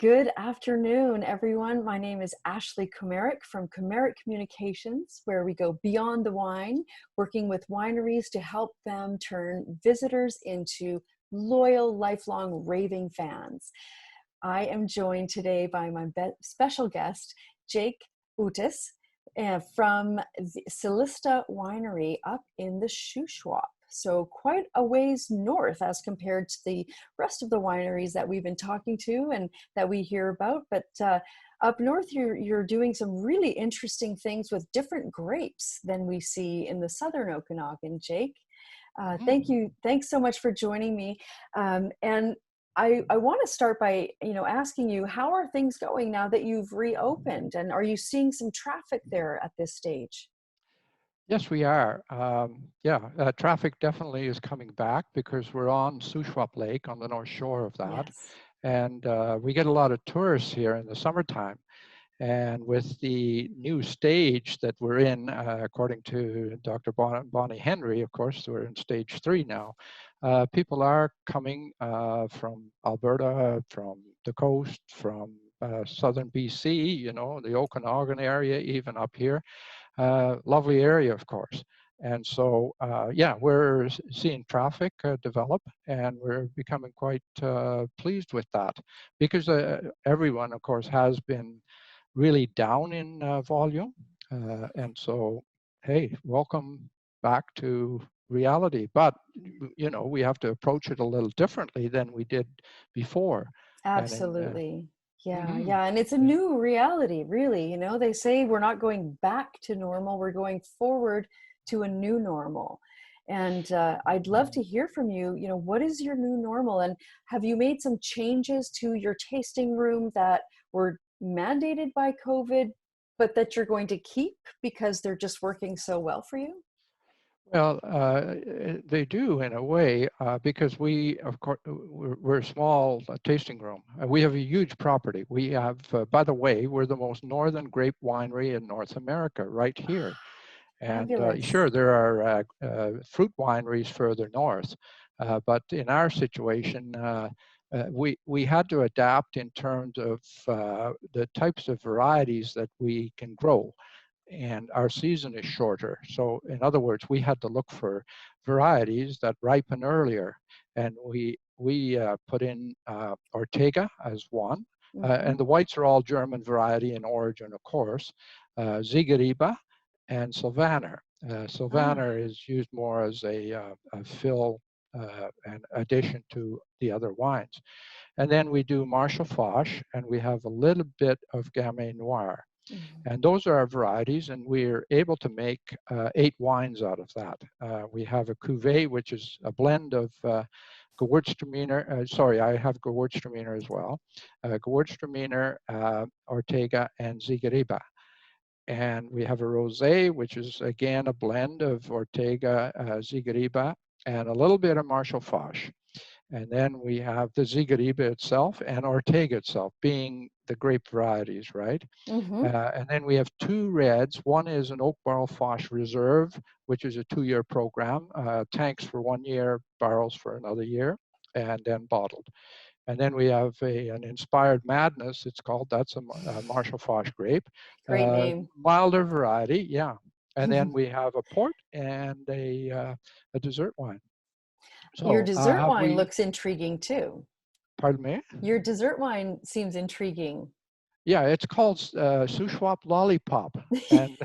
Good afternoon, everyone. My name is Ashley Komarick from Komarick Communications, where we go beyond the wine, working with wineries to help them turn visitors into loyal, lifelong raving fans. I am joined today by my special guest, Jake Ootes, from the Celista Winery up in the Shuswap. So quite a ways north as compared to the rest of the wineries that we've been talking to and that we hear about. But up north, you're doing some really interesting things with different grapes than we see in the southern Okanagan, Jake. Thank you. Thanks so much for joining me. And I want to start by, asking you, how are things going now that you've reopened? And are you seeing some traffic there at this stage? Yes, we are. Traffic definitely is coming back because we're on Shuswap Lake on the north shore of that. Yes. And we get a lot of tourists here in the summertime. And with the new stage that we're in, according to Dr. Bonnie Henry, of course, we're in stage 3 now. People are coming from Alberta, from the coast, from southern BC, the Okanagan area, even up here. Lovely area, of course. And so, we're seeing traffic develop, and we're becoming quite pleased with that because everyone, of course, has been really down in volume. And so, hey, welcome back to reality. But, we have to approach it a little differently than we did before. And Absolutely. Yeah, mhm, yeah. And it's a yeah. new reality, really. They say we're not going back to normal, we're going forward to a new normal. And I'd love to hear from you. What is your new normal? And have you made some changes to your tasting room that were mandated by COVID, but that you're going to keep because they're just working so well for you? Well, they do in a way because we, of course, we're a small tasting room. We have a huge property. We have, by the way, we're the most northern grape winery in North America, right here. And Fabulous. sure, there are fruit wineries further north, but in our situation, we had to adapt in terms of the types of varieties that we can grow, and our season is shorter. So in other words, we had to look for varieties that ripen earlier, and we put in Ortega as one, and Hmm. the whites are all German variety in origin, of course, Ziegeriba and Sylvaner. Ah, Sylvaner is used more as a fill and addition to the other wines. And then we do Marshall Foch, and we have a little bit of Gamay Noir. mhm. And those are our varieties, and we're able to make 8 wines out of that. We have a cuvee, which is a blend of Gewürztraminer. Sorry, I have Gewürztraminer as well. Gewürztraminer, Ortega, and Ziegeriba. And we have a rosé, which is again a blend of Ortega, Ziegeriba, and a little bit of Marshall Foch. And then we have the Ziegeriba itself and Ortega itself being the grape varieties, right? Mhm. And then we have 2 reds. One is an Oak Barrel Foch Reserve, which is a 2-year program, tanks for 1 year, barrels for another year, and then bottled. And then we have an Inspired Madness, it's called. That's a Marshall Foch grape, Great name. milder variety, yeah. And then we have a port and a dessert wine. Your So dessert have wine we? looks intriguing too. Pardon me? Your dessert wine seems intriguing. Yeah, it's called Shuswap Lollipop, and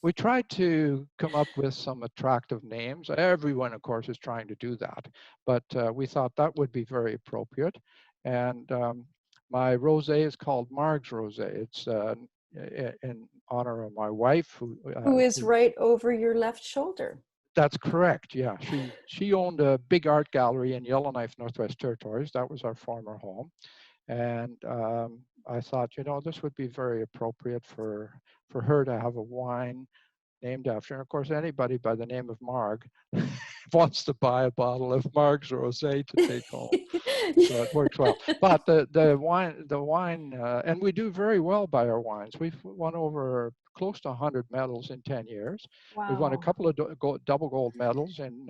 we tried to come up with some attractive names. Everyone, of course, is trying to do that, but we thought that would be very appropriate. And my rosé is called Marg's Rosé. It's in honor of my wife, Who is who. right over your left shoulder. That's correct. Yeah, she owned a big art gallery in Yellowknife, Northwest Territories. That was our former home. And I thought, this would be very appropriate for her to have a wine named after. And of course, anybody by the name of Marg wants to buy a bottle of Marg's Rosé to take home. So it works well. But the wine, and we do very well by our wines. We've won over close to 100 medals in 10 years. We've won a Wow. couple of double gold medals in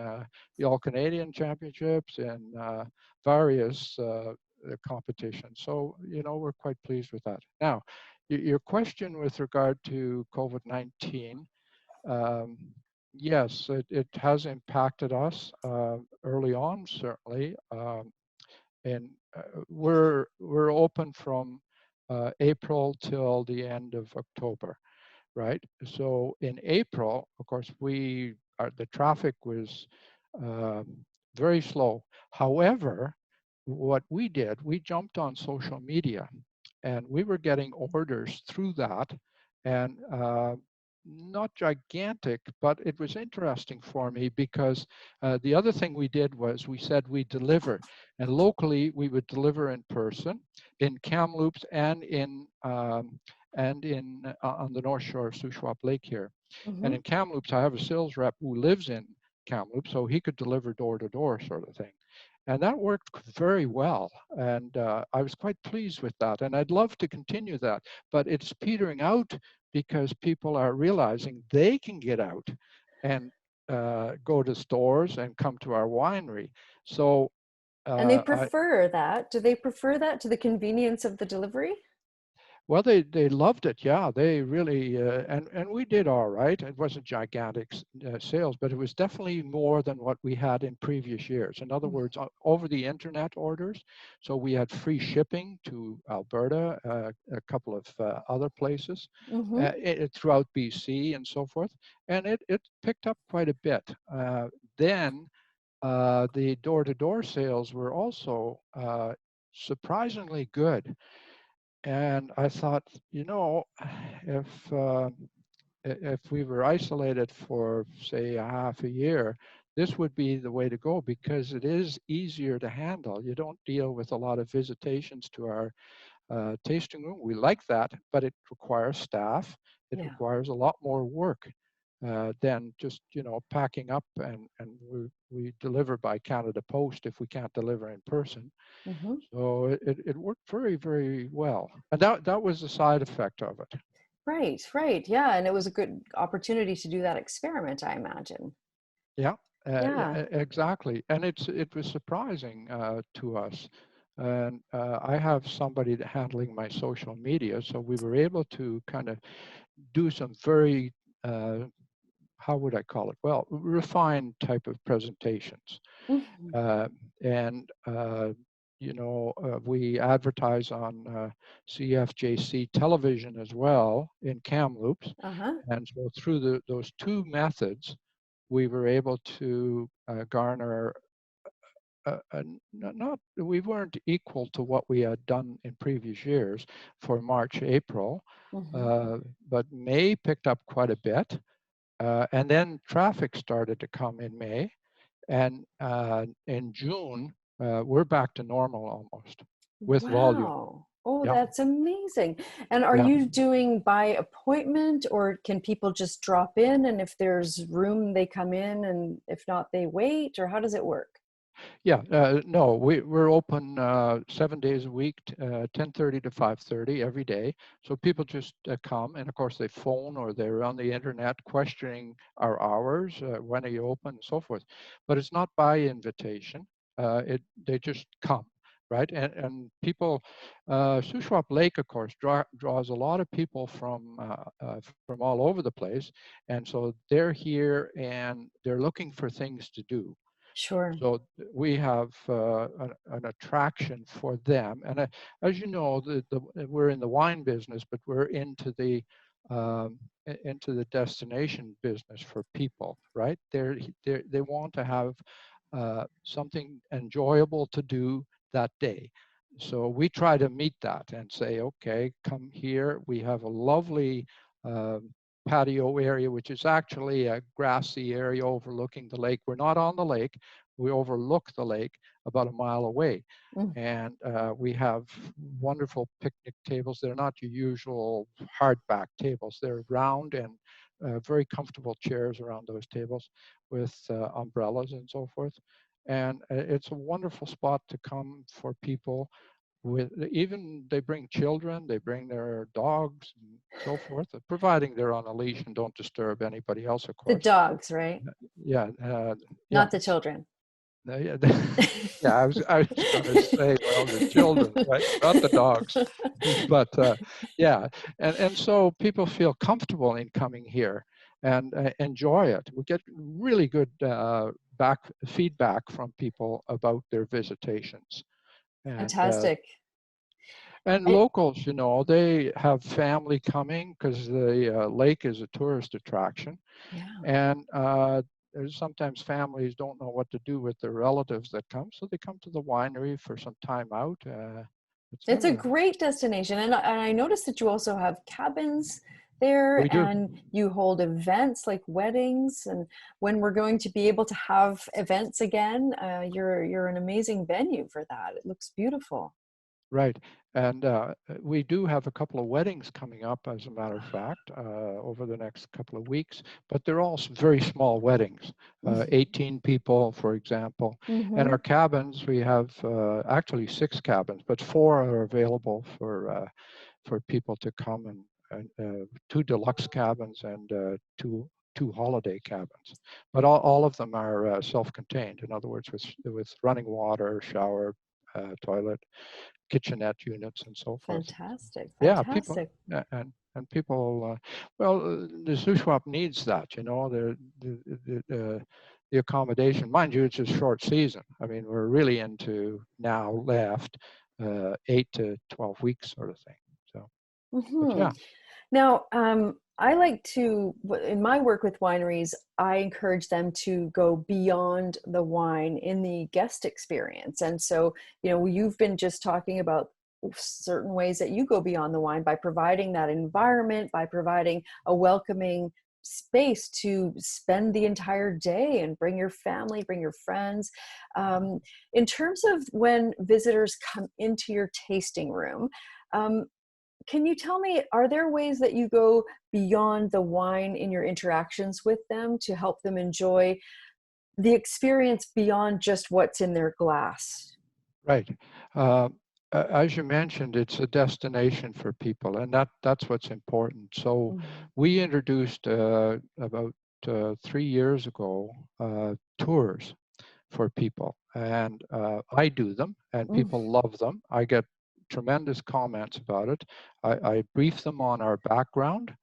the All Canadian Championships and various the competition. So, we're quite pleased with that. Now, your question with regard to COVID-19, um, yes, it has impacted us early on, certainly. And we're open from April till the end of October, right? So in April, of course, the traffic was um, very slow. However, what we did, we jumped on social media, and we were getting orders through that, and not gigantic, but it was interesting for me because the other thing we did was we said we deliver, and locally we would deliver in person in Kamloops and in on the north shore of Shuswap Lake here. And Hmm. in Kamloops, I have a sales rep who lives in Kamloops, so he could deliver door to door, sort of thing. And that worked very well. And I was quite pleased with that. And I'd love to continue that, but it's petering out because people are realizing they can get out and go to stores and come to our winery. So And they I, prefer that. Do they prefer that to the convenience of the delivery? Well, they loved it. Yeah, they really and we did all right. It wasn't gigantic sales, but it was definitely more than what we had in previous years. In other words, over the internet orders. So we had free shipping to Alberta, a couple of other places Mm-hmm. throughout BC and so forth, and it picked up quite a bit. Then the door-to-door sales were also surprisingly good. And I thought, if if we were isolated for say a half a year, this would be the way to go because it is easier to handle. You don't deal with a lot of visitations to our tasting room. We like that, but it requires staff. It Yeah. requires a lot more work than just packing up, and we deliver by Canada Post if we can't deliver in person. Mm-hmm. So it worked very, very well. And that was the side effect of it. Right, right. Yeah. And it was a good opportunity to do that experiment, I imagine. Yeah, Yeah. exactly. And it was surprising to us. And I have somebody handling my social media, so we were able to kind of do some very, how would I call it? Well, refined type of presentations. Hmm. Uh, and we advertise on CFJC television as well in Kamloops, Uh-huh. and so through those two methods, we were able to garner. Not we weren't equal to what we had done in previous years for March, April, Hmm. uh, but May picked up quite a bit, and then traffic started to come in May, and in June, we're back to normal almost with volume. Wow. Oh, Yeah, that's amazing. And are yeah, you doing by appointment or can people just drop in and if there's room, they come in and if not, they wait? Or how does it work? yeah. No, we're open 7 days a week, 10:30 to 5:30 every day. So people just come, and of course they phone or they're on the internet questioning our hours, when are you open, and so forth. But it's not by invitation. They just come, right? And people, Shuswap Lake, of course, draws a lot of people from all over the place, and so they're here and they're looking for things to do. Sure. So we have an attraction for them. And as you know, we're in the wine business, but we're um, into the destination business for people, right? They want to have something enjoyable to do that day. So we try to meet that and say, okay, come here. We have a lovely um, patio area, which is actually a grassy area overlooking the lake. We're not on the lake. We overlook the lake about a mile away. Mm. And we have wonderful picnic tables. They're not your usual hardback tables. They're round and very comfortable chairs around those tables with umbrellas and so forth. And it's a wonderful spot to come for people with, even they bring children, they bring their dogs and so forth, providing they're on a leash and don't disturb anybody else, of The course. dogs, right? Yeah, yeah. Not the children. Yeah, yeah, I was gonna say, well, the children, right? Not the dogs. But, yeah, and so people feel comfortable in coming here and, enjoy it. We get really good, back feedback from people about their visitations. And, Fantastic. and I, locals, they have family coming because the, lake is a tourist attraction. yeah. And there's sometimes families don't know what to do with their relatives that come, so they come to the winery for some time out. It's It's a a great destination. And I noticed that you also have cabins there We do. and you hold events like weddings. And when we're going to be able to have events again, you're an amazing venue for that. It looks beautiful. Right. And we do have a couple of weddings coming up, as a matter of fact, over the next couple of weeks, but they're all very small weddings, 18 people, for example. And Mm-hmm. our cabins, we have actually 6 cabins, but 4 are available for people to come, and 2 deluxe cabins and two holiday cabins. But all of them are self-contained. In other words, with running water, shower, toilet, kitchenette units, and so forth. Fantastic. Yeah, people Fantastic. and people. Well, the Shuswap needs that. The accommodation. Mind you, it's a short season. I mean, we're really into now left 8 to 12 weeks sort of thing. So, but Hmm. yeah, Now, I like to, in my work with wineries, I encourage them to go beyond the wine in the guest experience. And so, you've been just talking about certain ways that you go beyond the wine by providing that environment, by providing a welcoming space to spend the entire day and bring your family, bring your friends. Um, in terms of when visitors come into your tasting room, um, can you tell me, are there ways that you go beyond the wine in your interactions with them to help them enjoy the experience beyond just what's in their glass? right. Uh, as you mentioned, it's a destination for people, and that's what's important. So, Mhm. we introduced about 3 years ago tours for people. And I do them, and Mm. people love them. I get tremendous comments about it. I brief them on our background.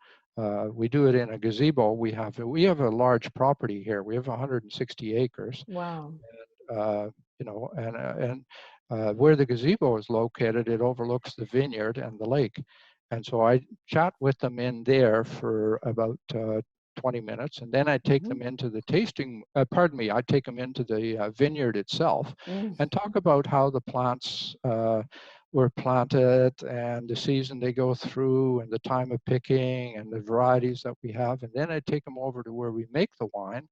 We do it in a gazebo. We have a large property here. We have 160 acres. Wow. Uh, and where the gazebo is located, it overlooks the vineyard and the lake. And so I chat with them in there for about 20 minutes, and then I take Mhm. them into the I take them into the vineyard itself Mm. and talk about how the plants were planted and the season they go through and the time of picking and the varieties that we have. And then I take them over to where we make the wine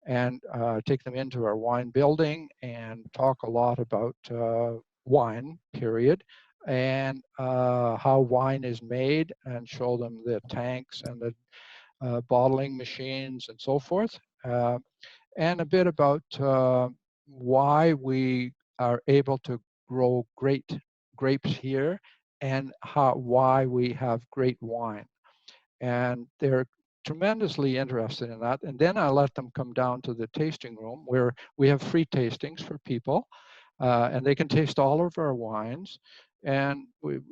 and take them into our wine building and talk a lot about wine, period, and how wine is made, and show them the tanks and the bottling machines and so forth, and a bit about why we are able to grow great grapes here and why we have great wine. And they're tremendously interested in that. And then I let them come down to the tasting room where we have free tastings for people, and they can taste all of our wines. And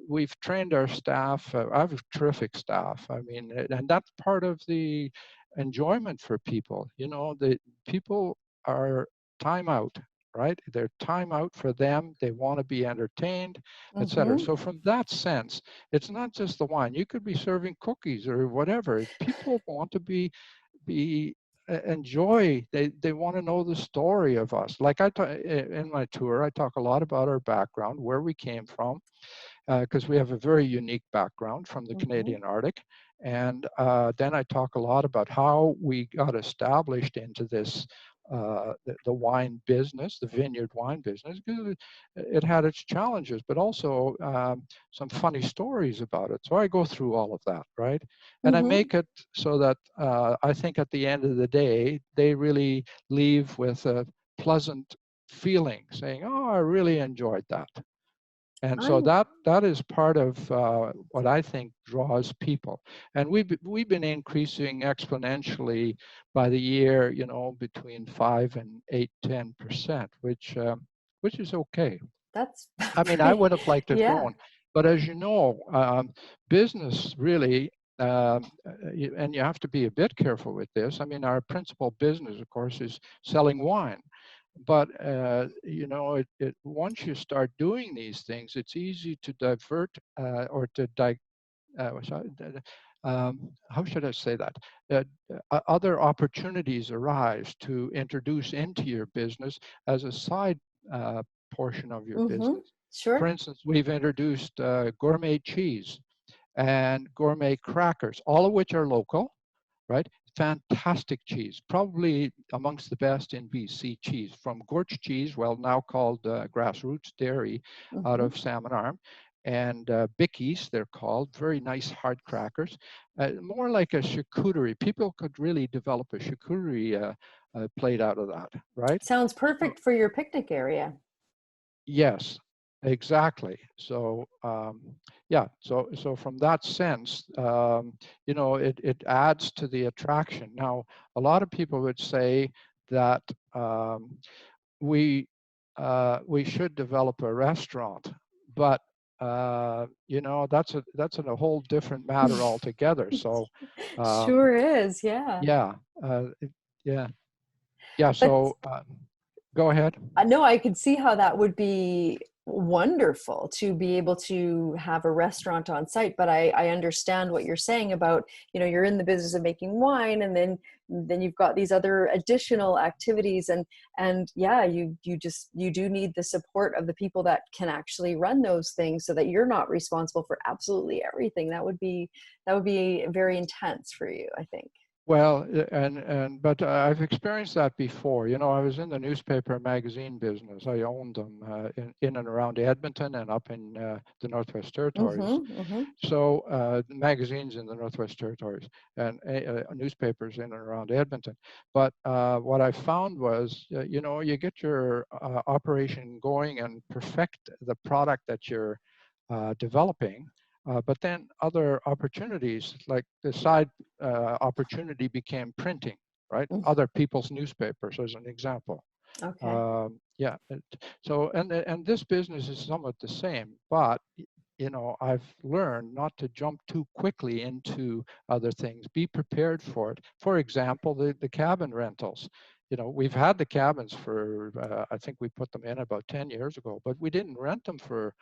we've trained our staff. I have a terrific staff. I mean, and that's part of the enjoyment for people. The people are time out, right? They're time out for them. They want to be entertained, etc. Mhm. So from that sense, it's not just the wine. You could be serving cookies or whatever. People want to be enjoy. They want to know the story of us. Like in my tour, I talk a lot about our background, where we came from, because we have a very unique background from the Mhm. Canadian Arctic. And then I talk a lot about how we got established into the wine business, the vineyard wine business, because it had its challenges, but also some funny stories about it. So I go through all of that, right? And I Mhm. make it so that I think at the end of the day, they really leave with a pleasant feeling, saying, "Oh, I really enjoyed that." And so I'm that is part of what I think draws people. And we've been increasing exponentially by the year, you know, between 5 and 8, 10%, which is okay. that's I mean, I pretty, would have liked it yeah. grown, but as you know, business really, and you have to be a bit careful with this. I mean, our principal business, of course, is selling wine. But you know, once you start doing these things, it's easy to divert or to sorry, how should I say that? Other opportunities arise to introduce into your business as a side uh, portion of your Mm-hmm. business. For Sure. instance, we've introduced gourmet cheese and gourmet crackers, all of which are local, right? Fantastic cheese, probably amongst the best in BC cheese, from Gorch Cheese, well, now called Grassroots Dairy out Mm-hmm. of Salmon Arm, and Bickies, they're called, very nice hard crackers, more like a charcuterie. People could really develop a charcuterie plate out of that, right? Sounds So, perfect for your picnic area. yes, exactly. So yeah, so from that sense, you know, it adds to the attraction. Now, a lot of people would say that we we should develop a restaurant, but you know, that's a whole different matter altogether. So um, Sure is, yeah. yeah, yeah, yeah. But So go ahead. I know I could see how that would be wonderful to be able to have a restaurant on site, but I understand what you're saying about, you know, you're in the business of making wine, and then you've got these other additional activities, and yeah, you do need the support of the people that can actually run those things, so that you're not responsible for absolutely everything. That would be very intense for you, I think. Well, but I've experienced that before. You know, I was in the newspaper and magazine business. I owned them in and around Edmonton and up in the Northwest Territories. Mm-hmm, mm-hmm. So the magazines in the Northwest Territories and newspapers in and around Edmonton. But what I found was, you know, you get your operation going and perfect the product that you're developing. But then other opportunities, like the side opportunity became printing, right? Mm, Other people's newspapers, as an example. okay. Yeah. So, and this business is somewhat the same, but you know, I've learned not to jump too quickly into other things. Be prepared for it. For example, the cabin rentals. You know, we've had the cabins for I think we put them in about 10 years ago, but we didn't rent them for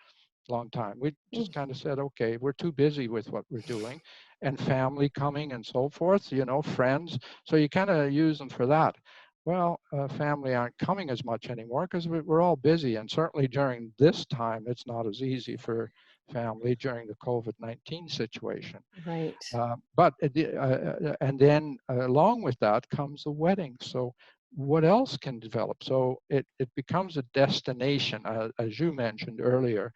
long time. We just Mm, kind of said, okay, we're too busy with what we're doing, and family coming and so forth, you know, friends. So you kind of use them for that. Well, family aren't coming as much anymore because we're all busy. And certainly during this time, it's not as easy for family during the COVID-19 situation. right. And then along with that comes the wedding. So what else can develop? So it becomes a destination, as you mentioned earlier,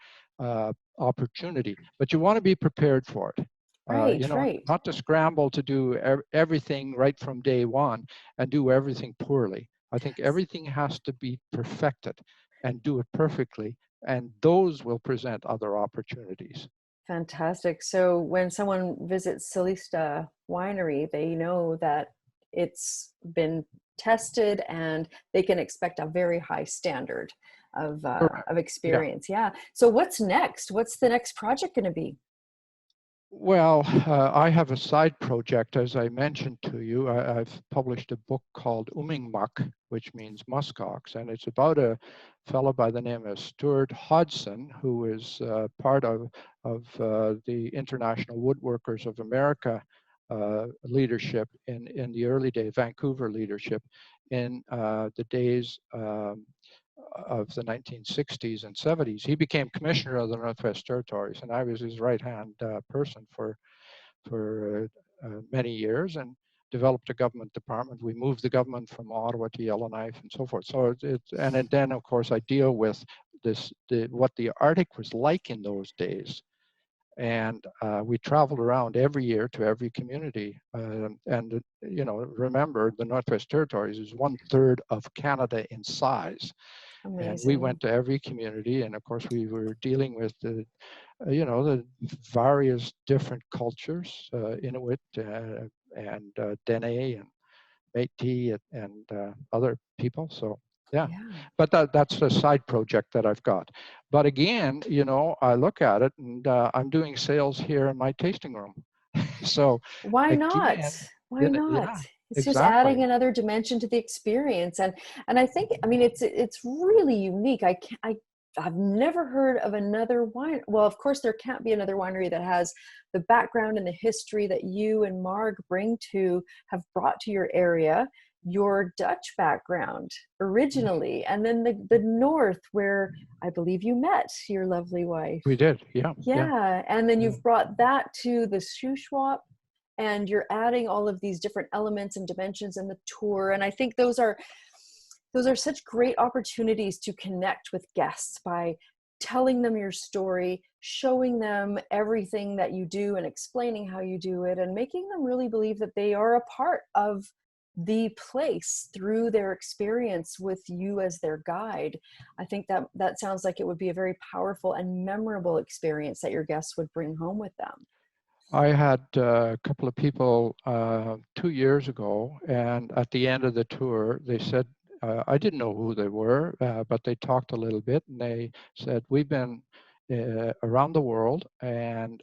opportunity. But you want to be prepared for it. You Right, know, right. not to scramble to do everything right from day one and do everything poorly. I think everything has to be perfected and do it perfectly, and those will present other opportunities. Fantastic. So when someone visits Celista Winery, they know that it's been tested and they can expect a very high standard Correct. of Yeah. experience. Yeah. So what's next? What's the next project going to be? Well, I have a side project, as I mentioned to you. I've published a book called Umingmak, which means muskox, and it's about a fellow by the name of Stuart Hodgson, who is part of the International Woodworkers of America leadership in the early days, Vancouver leadership in the days of the 1960s and 70s. He became commissioner of the Northwest Territories, and I was his right-hand person for many years, and developed a government department. We moved the government from Ottawa to Yellowknife and so forth. So then of course I deal with what the Arctic was like in those days. And we traveled around every year to every community. And you know, remember, the Northwest Territories is 1/3 of Canada in size. And we went Amazing. to every community, and of course we were dealing with the various different cultures, Inuit and Dene and Métis and other people. So yeah, Yeah. but that's a side project that I've got. But again, I look at it, and I'm doing sales here in my tasting room. So Why not? again, Why not? yeah, It's just exactly. adding another dimension to the experience. And I think, I mean, it's really unique. I've never heard of another wine. Well, of course there can't be another winery that has the background and the history that you and Marg have brought to your area, your Dutch background Mhm. originally, and then the north where I believe you met your lovely wife. We did, yeah, yeah. Yeah, and then Yeah. you've brought that to the shoe swap, and you're adding all of these different elements and dimensions in the tour. And I think those are such great opportunities to connect with guests by telling them your story, showing them everything that you do and explaining how you do it, and making them really believe that they are a part of the place through their experience with you as their guide. I think that sounds like it would be a very powerful and memorable experience that your guests would bring home with them. I had a couple of people 2 years ago, and at the end of the tour, they said, I didn't know who they were, but they talked a little bit, and they said, we've been around the world and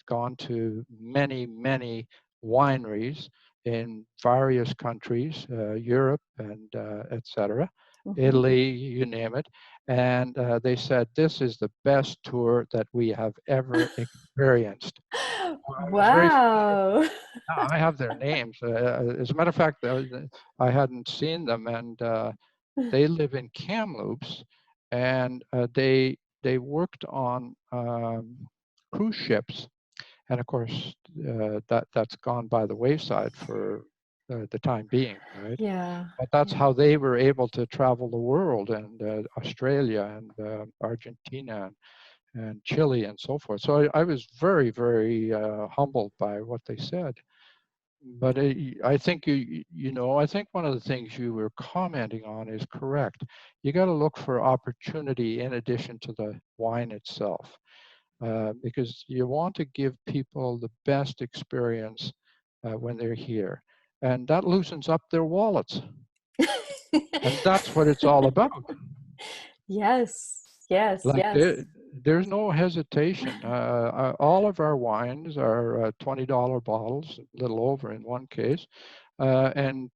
gone to many, many wineries in various countries, Europe and etc., Mhm. Italy, you name it. And they said, this is the best tour that we have ever experienced. Well, I was very flattered. Wow. I have their names. As a matter of fact, I hadn't seen them, and they live in Kamloops, and they worked on cruise ships, and of course that's gone by the wayside for the time being, right? Yeah, But that's yeah. how they were able to travel the world, and Australia and Argentina and Chile and so forth. So I was very, very humbled by what they said. But I think I think one of the things you were commenting on is correct. You got to look for opportunity in addition to the wine itself, because you want to give people the best experience when they're here, and that loosens up their wallets, and that's what it's all about. Yes, yes, Like yes. there's no hesitation. All of our wines are $20 bottles, a little over in one case. And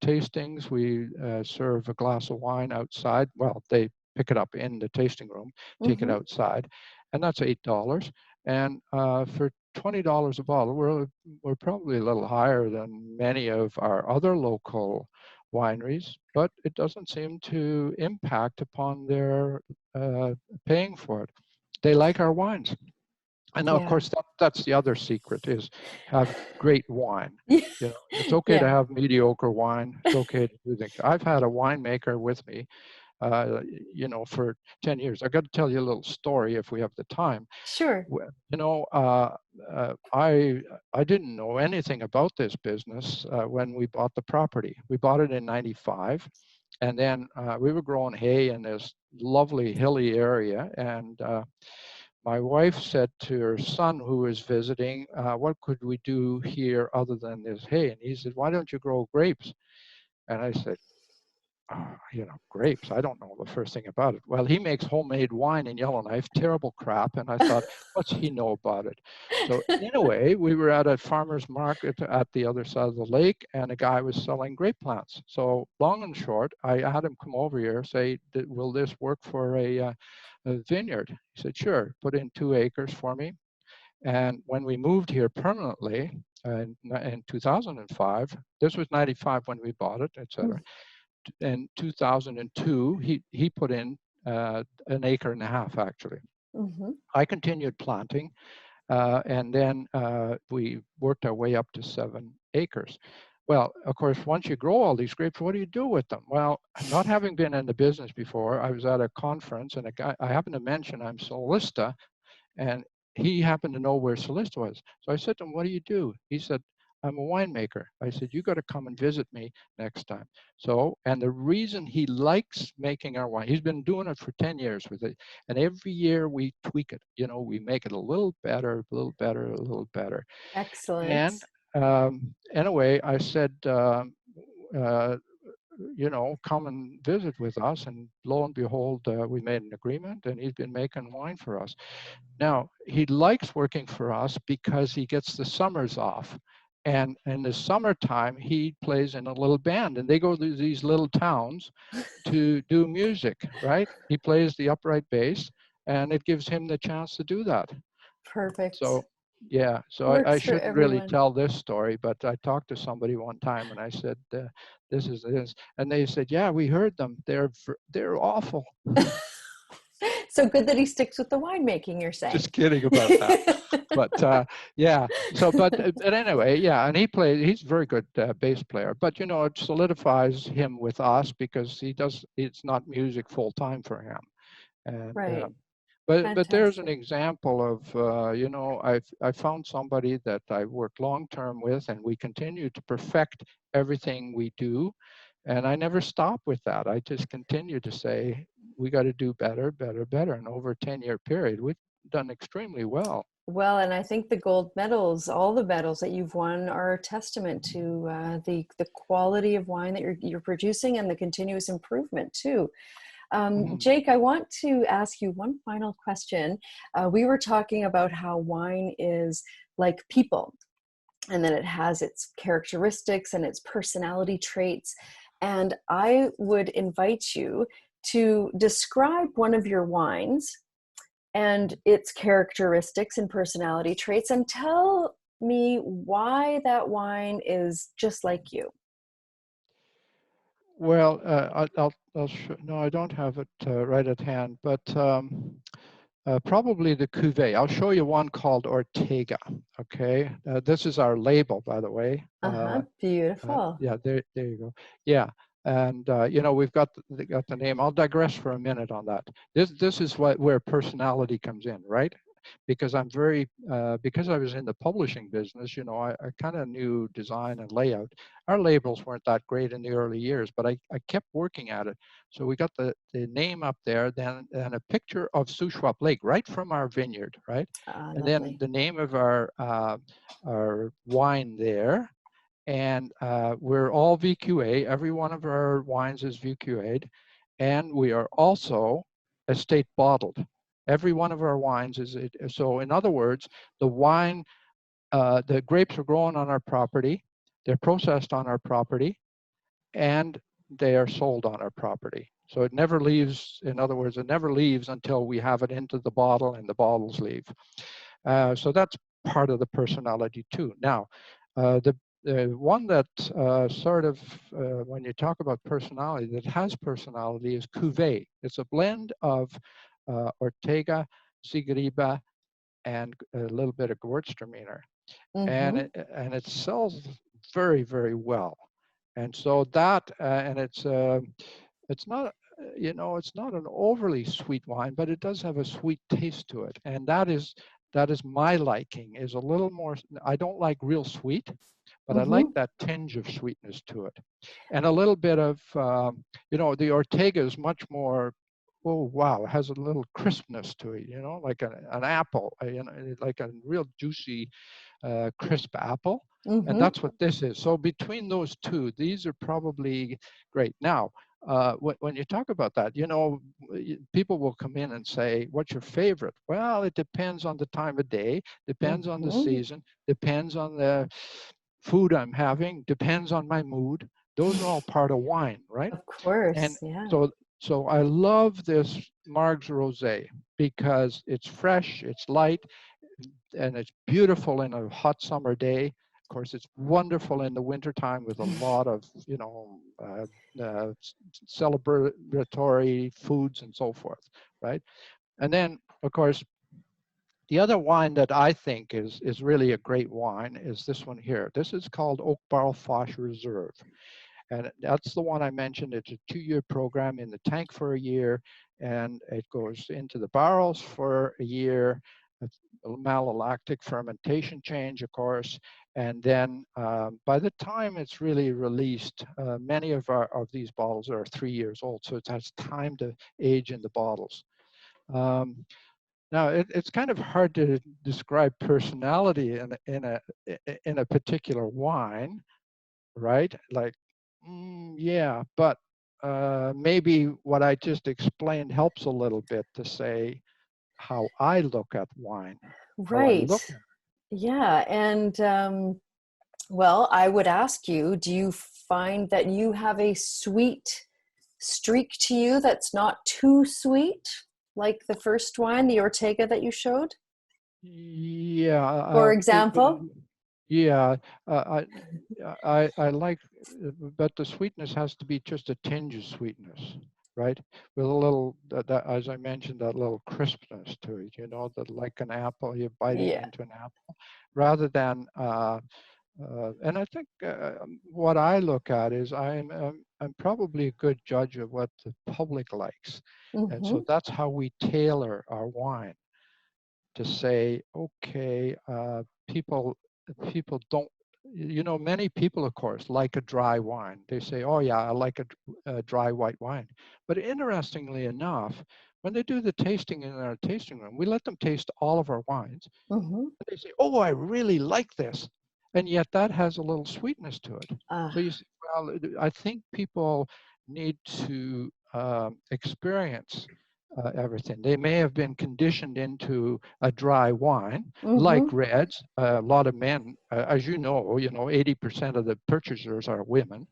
tastings, we serve a glass of wine outside. Well, they pick it up in the tasting room, take it Mhm. outside, and that's $8. And for $20 a bottle, we're probably a little higher than many of our other local wineries, but it doesn't seem to impact upon their uh, paying for it. They like our wines. And now, of Yeah. course, that's the other secret is have great wine. It's okay to Yeah. have mediocre wine. It's okay to do things. I've had a winemaker with me, uh, for 10 years. I've got to tell you a little story if we have the time. Sure. You know, I didn't know anything about this business when we bought the property. We bought it in '95, and then we were growing hay in this lovely hilly area, and my wife said to her son who was visiting, what could we do here other than this hay? And he said, why don't you grow grapes? And I said, grapes. I don't know the first thing about it. Well, he makes homemade wine in Yellowknife, terrible crap. And I thought, what's he know about it? So anyway, we were at a farmer's market at the other side of the lake, and a guy was selling grape plants. So long and short, I had him come over here, say, will this work for a vineyard? He said, sure, put in 2 acres for me. And when we moved here permanently in 2005, this was 95 when we bought it, etc. In 2002, he put in an acre and a half, actually. Mhm. I continued planting, and then we worked our way up to 7 acres. Well, of course, once you grow all these grapes, what do you do with them? Well, not having been in the business before, I was at a conference, and a guy, I happened to mention I'm Celista, and he happened to know where Celista was. So I said to him, what do you do? He said, I'm a winemaker. I said, you got to come and visit me next time. So, and the reason he likes making our wine, he's been doing it for 10 years with it. And every year we tweak it. You know, we make it a little better, a little better, a little better. Excellent. And anyway, I said, uh, you know, come and visit with us. And lo and behold, we made an agreement and he's been making wine for us. Now, he likes working for us because he gets the summers off. And in the summertime, he plays in a little band and they go to these little towns to do music, right? He plays the upright bass and it gives him the chance to do that. Perfect. So, yeah, so I Works for shouldn't really everyone. tell this story, but I talked to somebody one time and I said, this is this. And they said, yeah, we heard them. They're awful. So good that he sticks with the winemaking, you're saying. Just kidding about that. But yeah, so but anyway, yeah, and he's a very good bass player. But you know, it solidifies him with us because it's not music full time for him. And Right. but there's an Fantastic. example of you know, I found somebody that I worked long term with, and we continue to perfect everything we do. And I never stop with that. I just continue to say we got to do better, better, better. And over a 10-year period, we've done extremely well. Well, and I think the gold medals, all the medals that you've won, are a testament to the quality of wine that you're producing and the continuous improvement too. Mhm. Jake, I want to ask you one final question. We were talking about how wine is like people, and that it has its characteristics and its personality traits. And I would invite you to describe one of your wines and its characteristics and personality traits, and tell me why that wine is just like you. Well, no, I don't have it right at hand, but probably the cuvee. I'll show you one called Ortega. Okay, this is our label, by the way. Uh-huh. Beautiful. Yeah, there you go. Yeah, and you know, we've got the name. I'll digress for a minute on that. This is where personality comes in, right? Because I'm very because I was in the publishing business, you know, I kind of knew design and layout. Our labels weren't that great in the early years, but I kept working at it. So we got the name up there, then and a picture of Shuswap Lake right from our vineyard, right? And then Lovely. the name of our wine there, and we're all VQA. Every one of our wines is VQA'd, and we are also estate bottled. Every one of our wines is so. In other words, the wine, the grapes are grown on our property, they're processed on our property, and they are sold on our property. So it never leaves. In other words, it never leaves until we have it into the bottle and the bottles leave. So that's part of the personality too. Now, the one that sort of, when you talk about personality, that has personality is Cuvée. It's a blend of Ortega, Ziegeriba, and a little bit of Gewürztraminer, Mm-hmm. and it sells very, very well. And so that and it's not you know, it's not an overly sweet wine, but it does have a sweet taste to it, and that is my liking, is a little more. I don't like real sweet, but I like Mm-hmm. that tinge of sweetness to it, and a little bit of you know, the Ortega is much more. Oh wow! It has a little crispness to it, you know, like an apple, you know, like a real juicy crisp apple. And Mm-hmm. that's what this is. So between those two, these are probably great. Now, when you talk about that, you know, people will come in and say, what's your favorite? Well, it depends on the time of day, depends on the Mm-hmm. season, depends on the food I'm having, depends on my mood. Those are all part of wine, right? Of And course. Yeah. so so I love this Margs Rosé because it's fresh, it's light, and it's beautiful in a hot summer day. Of course, it's wonderful in the wintertime with a lot of, you know, celebratory foods and so forth, right? And then, of course, the other wine that I think is really a great wine is this one here. This is called Oak Barrel Foch Reserve. And that's the one I mentioned. It's a 2-year program in the tank for a year, and it goes into the barrels for a year. malolactic fermentation change, of course. And then by the time it's really released, many of these bottles are 3 years old, so it has time to age in the bottles. Now, it's kind of hard to describe personality in a particular wine, right? Like, yeah, but maybe what I just explained helps a little bit to say how I look at wine, how I Right. look at. Yeah. And well, I would ask you, do you find that you have a sweet streak to you that's not too sweet, like the first wine, the Ortega that you showed, Yeah, for example? yeah, uh, I like, but the sweetness has to be just a tinge of sweetness, right? With a little, as I mentioned, that little crispness to it, that like an apple, you're biting Yeah. into an apple, rather than, and I think what I look at is I'm probably a good judge of what the public likes, and so Mm-hmm. that's how we tailor our wine to say, okay, people don't, many people, of course, like a dry wine. They say, oh yeah, I like a dry white wine. But interestingly enough, when they do the tasting in our tasting room, we let them taste all of our wines. Mm-hmm. And they say, oh, I really like this. And yet that has a little sweetness to it. Uh, So you say, well, I think people need to experience everything. They may have been conditioned into a dry wine, like mm-hmm. reds. A lot of men, as you know, 80% of the purchasers are women,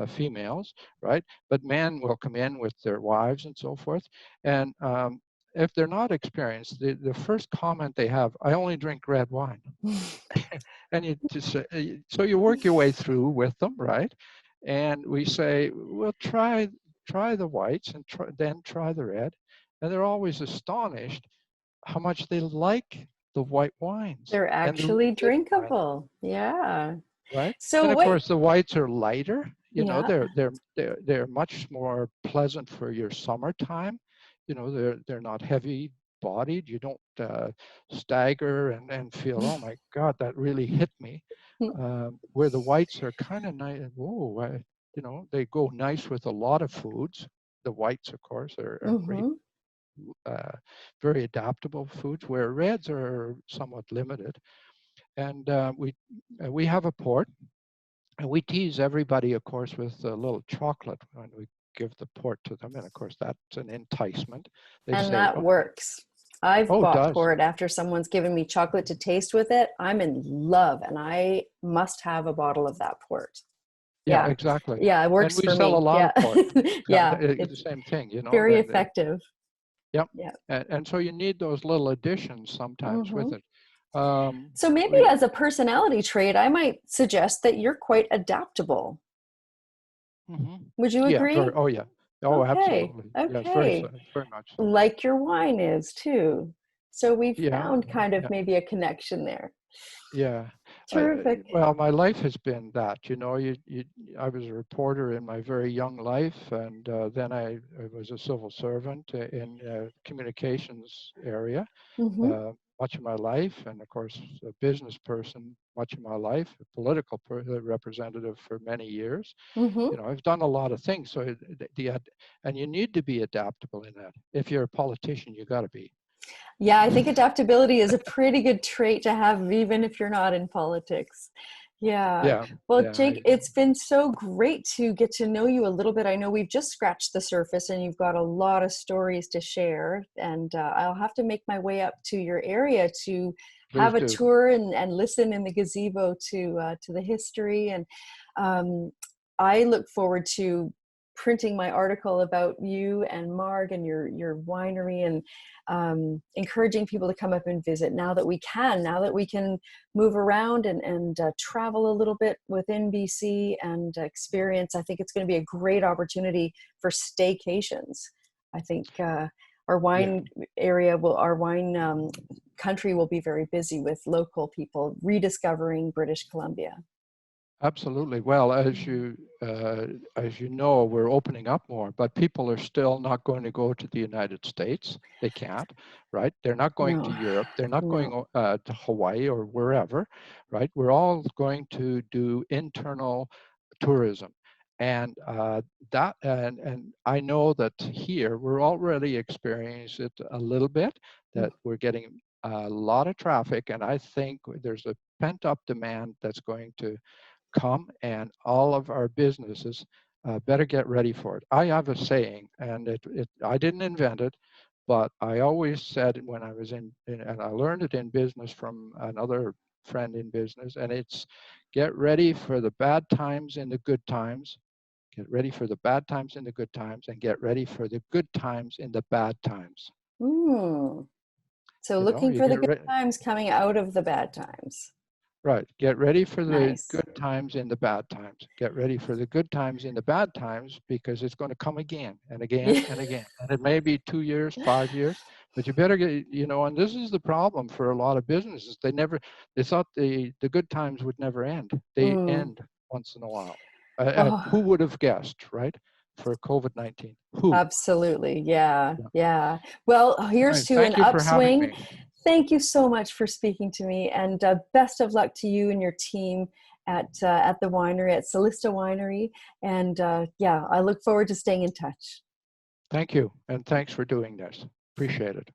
females, right? But men will come in with their wives and so forth. And if they're not experienced, the first comment they have, I only drink red wine. And you just so you work your way through with them, right? And we say, well, try the whites and then try the red, and they're always astonished how much they like the white wines They're and the actually red wine, drinkable. Yeah. right? So And of what? course, the whites are lighter. Yeah. They're much more pleasant for your summertime. They're not heavy bodied. You don't stagger and feel, oh my God, that really hit me. Where the whites are kind of nice. Whoa, they go nice with a lot of foods. The whites, of course, are great, Mm-hmm. uh, very adaptable foods. Where reds are somewhat limited. And we have a port, and we tease everybody, of course, with a little chocolate when we give the port to them. And of course, that's an enticement. They And say, that oh, works. I've oh, it bought does. port after someone's given me chocolate to taste with it. I'm in love and I must have a bottle of that port. Yeah, Yeah. exactly. Yeah, it And works we for sell a me. lot Yeah. of port. Yeah, The it's same thing, very and effective. yep. Yeah. And so you need those little additions sometimes with Hmm. it. So maybe We, as a personality trait, I might suggest that you're quite adaptable. mhm. Would you Yeah, agree? oh yeah. Oh, Okay. absolutely. Yes, very so, Okay. very much so. Like your wine is too. So we've Yeah, found kind of yeah. maybe a connection there. Yeah. Terrific. Well, my life has been that, I was a reporter in my very young life, and then I was a civil servant in communications area Mm-hmm. much of my life, and of course, a business person much of my life, a political representative for many years. Mm-hmm. I've done a lot of things, so and you need to be adaptable in that. If you're a politician, you got to be. Yeah, I think adaptability is a pretty good trait to have, even if you're not in politics. Yeah. Yeah, Well, yeah, Jake, it's been so great to get to know you a little bit. I know we've just scratched the surface and you've got a lot of stories to share. And I'll have to make my way up to your area to please have a do. tour and listen in the gazebo to the history. And um, I look forward to printing my article about you and Marg and your winery, and encouraging people to come up and visit now that we can move around and travel a little bit within BC and experience. I think it's going to be a great opportunity for staycations. I think our Yeah. wine our wine country will be very busy with local people rediscovering British Columbia. Absolutely. Well, Mm. as you know, we're opening up more, but people are still not going to go to the United States. They can't, right? They're not going to No, Europe. They're not no. going to Hawaii or wherever, right? We're all going to do internal tourism, and and I know that here we're already experiencing it a little bit. Mm. That we're getting a lot of traffic, and I think there's a pent up demand that's going to come, and all of our businesses better get ready for it. I have a saying, and I didn't invent it, but I always said when I was and I learned it in business from another friend in business, and it's get ready for the bad times in the good times, get ready for the bad times in the good times, and get ready for the good times in the bad times. Mm. So You know, looking you for the get good ready. times coming out of the bad times. Right. Get ready for the Nice. good times in the bad times. Get ready for the good times in the bad times because it's going to come again and again Yeah. and again. And it may be 2 years, 5 years, but you better get, and this is the problem for a lot of businesses. They thought the good times would never end. They Mm. end once in a while. And Oh, who would have guessed, right? For COVID-19? Who? absolutely. Yeah. Yeah. Yeah. Well, here's Right. to an Thank you for having upswing. me. Thank you so much for speaking to me, and best of luck to you and your team at the winery, at Celista Winery. And yeah, I look forward to staying in touch. Thank you. And thanks for doing this. Appreciate it.